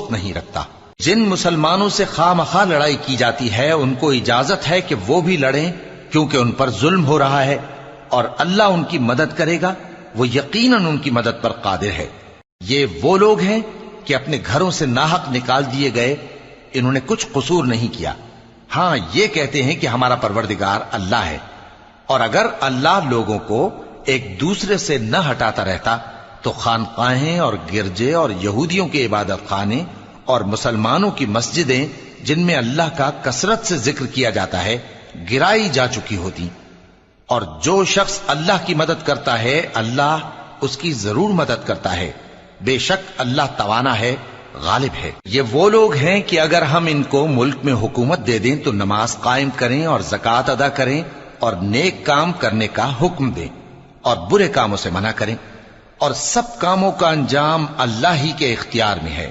دوست نہیں رکھتا۔ جن مسلمانوں سے خواہ مخواہ لڑائی کی جاتی ہے ان کو اجازت ہے کہ وہ بھی لڑیں، کیونکہ ان پر ظلم ہو رہا ہے، اور اللہ ان کی مدد کرے گا، وہ یقیناً ان کی مدد پر قادر ہے۔ یہ وہ لوگ ہیں کہ اپنے گھروں سے ناحق نکال دیے گئے، انہوں نے کچھ قصور نہیں کیا، ہاں یہ کہتے ہیں کہ ہمارا پروردگار اللہ ہے۔ اور اگر اللہ لوگوں کو ایک دوسرے سے نہ ہٹاتا رہتا تو خانقاہیں اور گرجے اور یہودیوں کے عبادت خانے اور مسلمانوں کی مسجدیں جن میں اللہ کا کثرت سے ذکر کیا جاتا ہے گرائی جا چکی ہوتی۔ اور جو شخص اللہ کی مدد کرتا ہے اللہ اس کی ضرور مدد کرتا ہے، بے شک اللہ توانا ہے، غالب ہے۔ یہ وہ لوگ ہیں کہ اگر ہم ان کو ملک میں حکومت دے دیں تو نماز قائم کریں اور زکوٰۃ ادا کریں اور نیک کام کرنے کا حکم دیں اور برے کاموں سے منع کریں، اور سب کاموں کا انجام اللہ ہی کے اختیار میں ہے۔